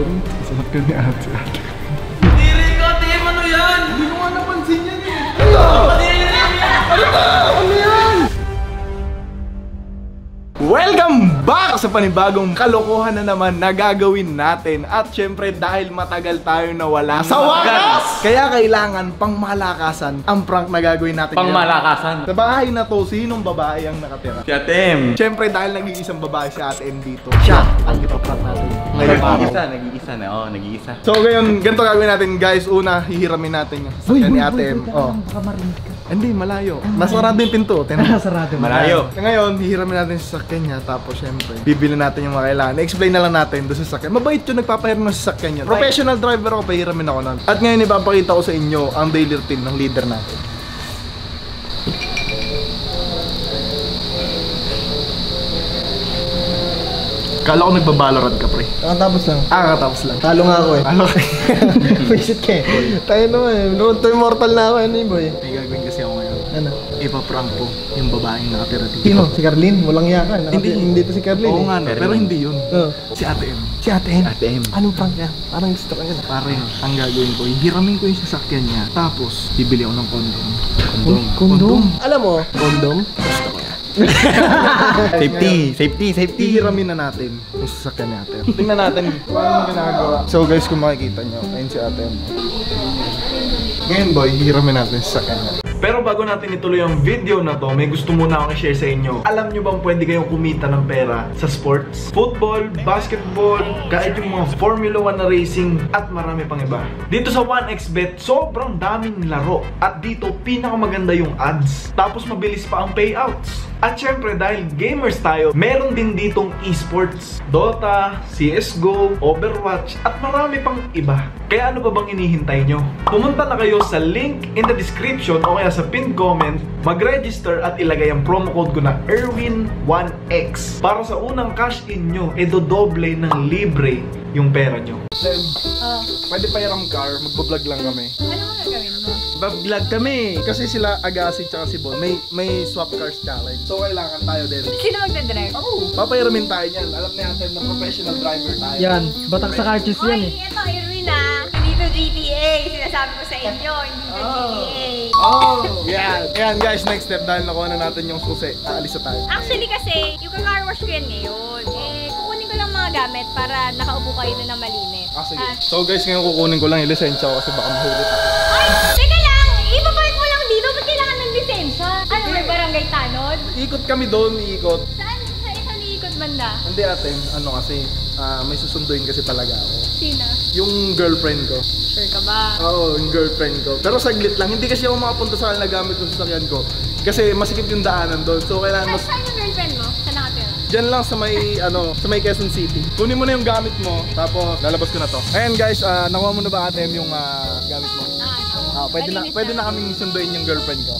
pre. Sasakyan ni ate. Tiri ka, Tim! Ano yan? Hindi ko nga napansin yan eh. Ano yan? Welcome back sa panibagong kalokohan na naman na gagawin natin. At syempre dahil matagal tayo nawala sa wakas, kaya kailangan pang malakasan ang prank na gagawin natin. Pang malakasan? Sa bahay na to, sinong babae ang nakatira? Si Atem. Syempre dahil nag-iisang babae si Ate M dito, siya ang ipaprank natin. Nag-iisa na. Oo, nag-iisa. So ngayon, ganito gagawin natin guys. Una, hihiramin natin yung sasakyan ni Ate M. Baka marinig ka. Hindi, malayo. Nasarado yung pinto. Sarado. Malayo. Ngayon, hihiramin natin sa sasakyan niya. Tapos syempre, bibili natin yung mga kailangan. I-explain na lang natin doon sa sasakyan. Mabait yun, nagpapahiram ng sasakyan niya. Professional driver ako, pahiramin ako nun. At ngayon, ipapakita ko sa inyo ang daily routine ng leader natin. Kala ko nagbabalorad ka, pre. Kakatapos lang. Kakatapos lang. Talo nga ako eh. Ano ka? Visit ka eh. Tayo naman eh. Noon to immortal na ako ano eh boy. May gagawin kasi ako ngayon. Ano? Ipaprank ko yung babaeng nakatira dito. Sino? Si Carlin? Walang yaka. Hindi to si Carlin Oo eh. nga, no, pero hindi yun. Si Ate M. Si Ate M? Ate M. Anong prank niya? Parang gusto ka niya. Pare, ang gagawin ko, hihiramin ko yung sasakyan niya. Tapos, bibili ako ng kondom. Kondom? Alam mo, kondom? Gusto ko yan. Safety. Hihiramin na natin yung sasakyan ni Ate M. Tingnan natin kung anong ginagawa. So guys, kung makikita nyo, ayun si Ate M. Ngayon boy, hihiramin natin yung sasakyan niya. Pero bago natin ituloy ang video na to, may gusto muna akong i-share sa inyo. Alam nyo bang pwede kayong kumita ng pera sa sports? Football, basketball, kahit yung mga Formula 1 na racing, at marami pang iba. Dito sa 1xBet, sobrang daming laro. At dito, pinakamaganda yung ads. Tapos mabilis pa ang payouts. At syempre, dahil gamers tayo, meron din ditong esports. Dota, CSGO, Overwatch, at marami pang iba. Kaya ano pa bang inihintay nyo? Pumunta na kayo sa link in the description o kaya sa pinned comment, mag-register at ilagay ang promo code ko na Erwin1x. Para sa unang cash in nyo, dodoble ng libre yung pera nyo. Pwede pa yaram car, magbablog lang kami. Ano mo gagawin mo? Bablog kami! Kasi sila Agassi tsaka si Bon, may swap cars challenge. So kailangan tayo din. Sino magdadrive? Ako, papayaramin tayo niyan. Alam natin na professional driver tayo. Yan, batak sa cartridge yan Hoy, eh. ito Irwin ah. Hindi to GTA. Sinasabi ko sa inyo, hindi to GTA. Yan. Ayan guys, next step dahil nakuha na natin yung susi. Aalis na tayo. Actually kasi, yung car wash ko yan ngayon. Kukunin ko lang mga gamit para nakaupo kayo na malinis. Sige. So guys, ngayon kukunin ko lang yung lisensya ko kasi baka mahulit ako. Ay, teka lang! Ipapark mo lang dito. Ba't kailangan ng lisensya? Ano, may barangay tanod? Ikot kami doon, iikot. Saan? Sa isang iikot banda? Hindi ate, ano kasi, may susunduin kasi talaga ako. Sino? Yung girlfriend ko. Sure ka ba? Oo, yung girlfriend ko. Pero saglit lang, hindi kasi ako makapunta sa kanila gamit ko sa sasakyan ko. Kasi masikip yung daanan doon. So kailangan mas... Saan yung girlfriend mo? Saan nakatira? Diyan lang sa may, sa may Quezon City. Kunin mo na yung gamit mo, tapos lalabas ko na to. Ayan guys, nakuha mo na ba ate yung gamit mo? Pwede na kaming sunduin yung girlfriend ko.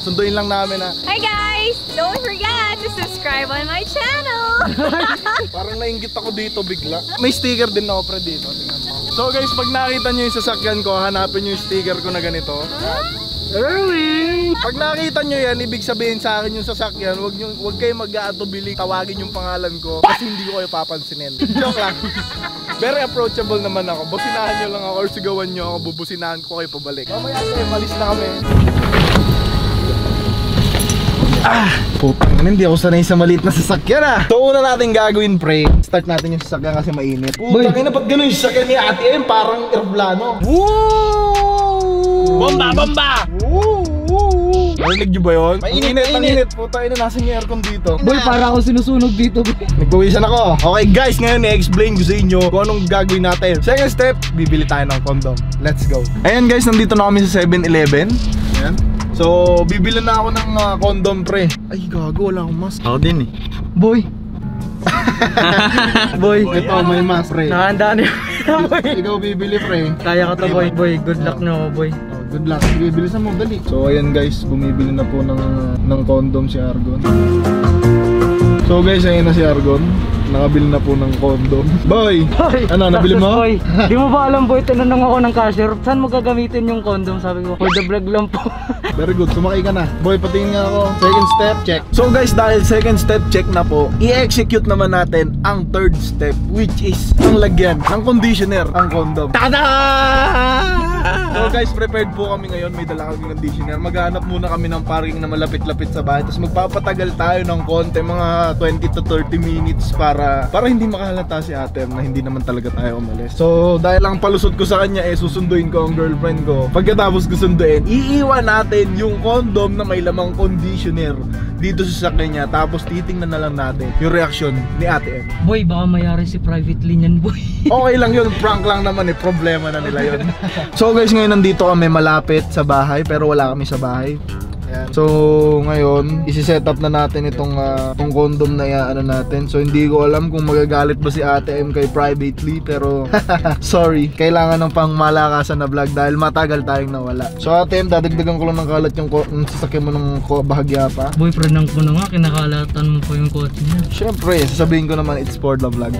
Sunduin lang namin na... Hi guys! Don't forget to subscribe on my channel! Parang nainggit ako dito bigla. May sticker din ako pre dito. Tingnan mo. So guys, pag nakita nyo yung sasakyan ko, hanapin nyo yung sticker ko na ganito. Erwin! Pag nakita nyo yan, ibig sabihin sa akin yung sasakyan, wag kayo mag-aatubili, tawagin yung pangalan ko kasi hindi ko kayo papansinin. Joke lang. Very approachable naman ako. Businahan nyo lang ako or sigawan nyo ako, bubusinahan ko kayo pabalik. Mamaya kayo, malis na kami. Putang ina, hindi ako sanay sa maliit na sasakyan So una natin gagawin pre, start natin yung sasakyan kasi mainit. Putang ina, ba't gano'n yung sasakyan ni Ate M? Parang aeroplano. Woo! Bomba! Narinig nyo ba yun? Mainit. Putang ina, nasa yung aircon dito. Boy, para ako sinusunog dito boy. Nagpawisan ako. Okay guys, ngayon i-explain ko sa inyo kung anong gagawin natin. Second step, bibili tayo ng condom. Let's go. Ayan guys, nandito na kami sa 7-Eleven. Ayan. So, bibili na ako ng condom pre. Ay gago, wala akong mask. Ako din eh. Boy. Boy, Ito, may mask pre. nakahanda na yun. Ikaw bibili pre. Kaya ka to boy. Boy, good luck na ako boy. Good luck. Bibili sa mo, dali. So ayan guys, bumibili na po ng condom si Argon. So guys, ayun na si Argon. nakabili na po ng condom. Boy! Ano, nabili mo? Boy, di mo ba alam boy, tinanong ako ng cashier, saan mo gagamitin yung condom? Sabi ko, for the vlog lang po. Very good, sumakay ka na. Boy, patingin nga ako. Second step, check. So guys, dahil second step check na po, i-execute naman natin ang third step, which is ang lagyan ng conditioner, ang condom. Tada! So guys, prepared po kami ngayon. May dala kami conditioner. Maghanap muna kami ng parking na malapit-lapit sa bahay. Tapos magpapatagal tayo ng konti, mga 20 to 30 minutes para hindi makahalata si ate na hindi naman talaga tayo umalis. So dahil lang palusot ko sa kanya, susunduin ko ang girlfriend ko. Pagkatapos ko sunduin, iiwan natin yung condom na may lamang conditioner dito sa sakyan niya. Tapos titingnan na lang natin yung reaction ni ate M. Boy, baka mayari si privately niyan boy. Okay lang yun, prank lang naman eh, problema na nila yun. So guys, ngayon nandito kami malapit sa bahay pero wala kami sa bahay. Ayan. So ngayon, isi-set up na natin itong condom na ano natin. So hindi ko alam kung magagalit ba si ate M kay privately, pero sorry, kailangan ng pang malakasan na vlog dahil matagal tayong nawala. So ate M, dadagdagan ko lang ng kalat yung sasakyan mo ng bahagya pa. Boy, prank mo na nga, kinakalatan mo pa yung kotse niya. Syempre, sasabihin ko naman it's for the vlog.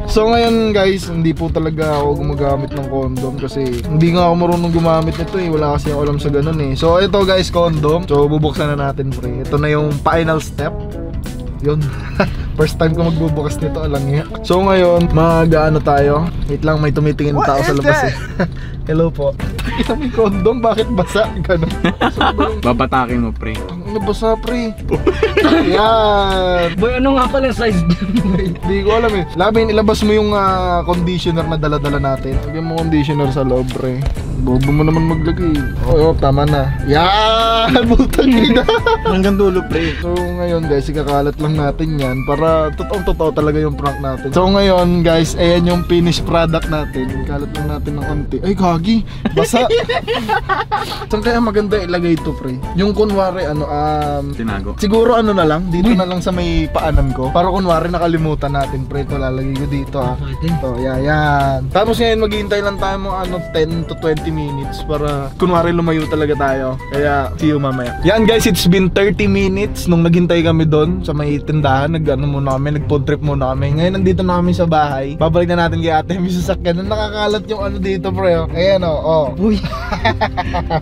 So ngayon guys, hindi po talaga ako gumagamit ng condom kasi hindi nga ako marunong gumamit nito eh. Wala kasi ako alam sa ganun eh. So ito guys, condom. So bubuksan na natin pre. Ito na yung final step. Yun. First time ko magbubukas nito, alang nga. So ngayon, mag-ano tayo. Wait lang, may tumitingin na tao sa labas eh. Hello po. Kita mo yung condom, bakit basa? Ganun. Babatakin mo, pre. Ang nabasa pre. Yan. Boy, ano nga pala yung size dyan boy? Hindi ko alam eh. Labin, ilabas mo yung conditioner na dala-dala natin. Lagyan mo conditioner sa loob pre. Bobo mo naman maglagay. Oo, tama na. Yan! Butang ina. Hanggang dulo, pre. So ngayon guys, ikakalat lang natin yan para totoong-totoo talaga yung prank natin. So ngayon guys, ayan yung finished product natin. Ikalat lang natin ng konti. Ay kagi, basa. Saan kaya maganda ilagay ito pre? Yung kunwari Tinago. siguro ano na lang, dito na lang sa may paanan ko. Para kunwari nakalimutan natin pre, ito lalagay ko dito Pwede. Ito, yan. Tapos ngayon maghihintay lang tayo mga 10 to 20 minutes para kunwari lumayo talaga tayo. Kaya see you mamaya. Yan guys, it's been 30 minutes nung naghintay kami doon sa may tindahan. Nag-food trip muna kami. Ngayon nandito na kami sa bahay. Babalik na natin kay ate yung sasakyan. Nakakalat yung ano dito pre. Ayan oh. Uy.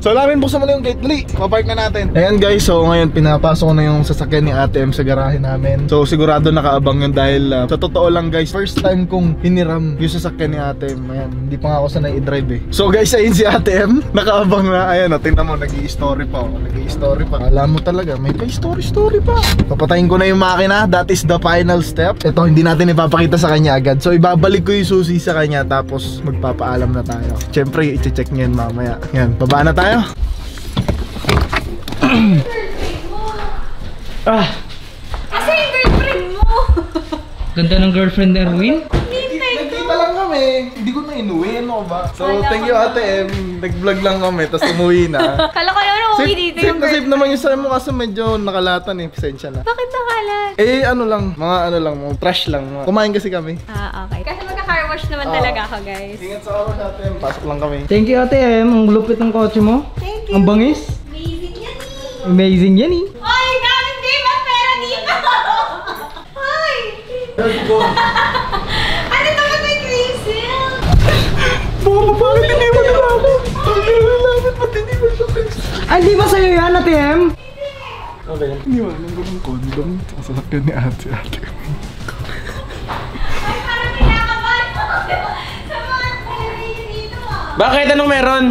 So namin buksan mo na yung gate. Dali, papark na natin. Ayan guys, so ngayon pinapasok ko na yung sasakyan ni ate M sa garahe namin. So sigurado nakaabang yun dahil sa totoo lang guys, first time kong hiniram yung sasakyan ni ate M. Ayan, hindi pa nga ako sanay i-drive eh. So guys, ayun si ate M, nakaabang na. Ayan, tingnan mo, nag-i-story pa. Nag-i-story pa. Alam mo talaga, may pa-story pa. Papatayin ko na yung makina. That is the final step. Ito, hindi natin ipapakita sa kanya agad. So ibabalik ko yung susi sa kanya tapos magpapaalam na tayo. Siyempre, i-check niya yun mamaya. Yan, baba na tayo. Kasi yung girlfriend mo. Ganda ng girlfriend ni Erwin. Nagkita lang kami. Hindi ko na inuwi. Ano ba? So, thank you ate M. Nag-vlog lang kami, tapos umuwi na. Kala ko naman umuwi dito Safe yung na safe naman yung sa'yo mo kasi medyo nakalatan eh. Pasensya na. Bakit nakalat? Eh, ano lang. Mga trash lang. Kumain kasi kami. Okay. Kasi magka-car wash naman talaga ako, guys. Ingat sa oras ate M. Pasok lang kami. Thank you ate M, ang lupit ng kotse mo. Thank you. Ang bangis. Amazing yan eh. Amazing yan eh. Oy, daming babe at pera dito. Hoy! Ano ito ba may cream seal? Bakit hindi mo nalaman? Bakit hindi mo nalaman? Ay, di ba sa'yo yan ate M? Okay. Hindi mo alam ko ng condom. Sa sakyan ni ate M. Ay, parang kinakabahan ako sa mga pera dito ah. Bakit? Anong meron?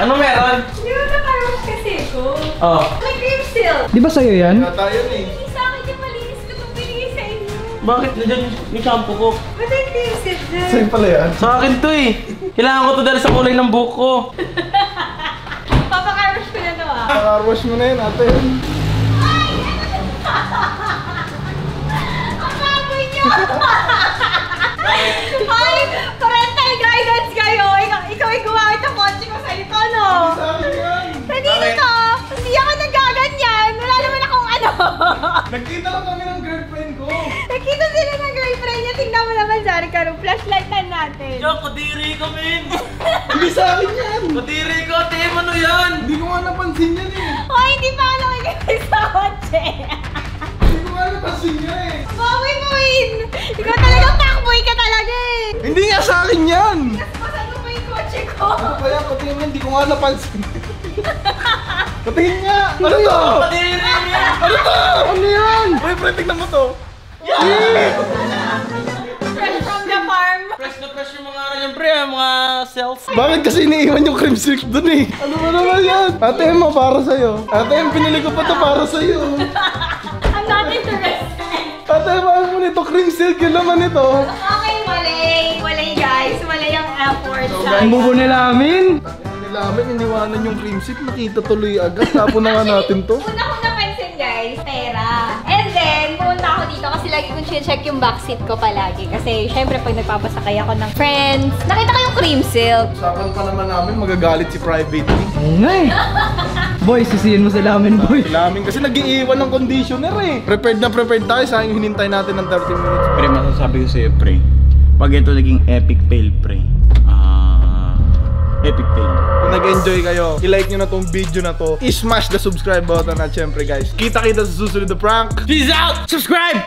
Anong meron? Di ba na-car wash kasi ko? Oh. May cream seal. Di ba sa'yo yan? Tayo eh. Hindi sa akin yung malinis ko itong binigay sa inyo. Bakit? Nandiyan yung shampoo ko. Ba't may cream seal dyan? Sa'yo pala yan. Sa akin to eh. Kailangan ko to dahil sa kulay ng buhok ko. Papa-car wash ko na to ah. Car wash mo na yun ate M. Ang baboy niyo! Ay, parental guidance kayo! Ikaw ay gumamit ng kotse ko sa ito, no? Sa akin yan. Hindi to! Hindi ako nagaganyan! Wala naman akong ano! Nagkita lang kami ng girlfriend ko. Nakita sila ng girlfriend niya. Tingnan mo naman, Zari Karo. Flashlightan natin. Yo, kadiri ka, men! Hindi sa akin yan. Kadiri ka, Tim! Ano yan? Hindi ko nga napansin yan eh. Hoy, hindi pa ako nakikita sa kotse. Hindi ko nga napansin yan eh. yan? Saan mo ba yung kotse ko? Ano ba yan? Patingin nga, hindi ko nga napansin. Patingin nga! Ano to? Ano to? Ano yan? Boyfriend, tignan mo to. Fresh from the farm. Fresh na fresh yung mga ano yung pre, mga self. Bakit kasi iniiwan yung cream silk dun eh? Ano ba naman yan? Ate Emma, para sa'yo. Ate Emma, pinili ko pa to para sa'yo. I'm not interested. Ate Emma, ano mo nito? Cream silk yung laman nito. Okay, mali guys. Mali ang effort. Ang bubo nila amin. Nilamin, iniwanan yung cream silk. Nakita tuloy agad. Tapon na nga natin to. Una ko napansin guys, pera. And then, pumunta ako dito kasi lagi kong check yung backseat ko palagi. Kasi syempre pag nagpapasakay ako ng friends, nakita ko yung cream silk. Usapan pa naman namin, magagalit si Private. Oo nga eh. Boy, sisihin mo sila amin, boy. Nilamin kasi nag-iiwan ng conditioner eh. Prepared na prepared tayo. Sayang hinintay natin ng 30 minutes. Pre, masasabi ko sa'yo, pre. Pag ito naging epic fail, pre. Epic fail. Kung nag-enjoy kayo, i-like nyo na tong video na to. I-smash the subscribe button at syempre guys, kita-kita sa susunod na prank. Peace out! Subscribe!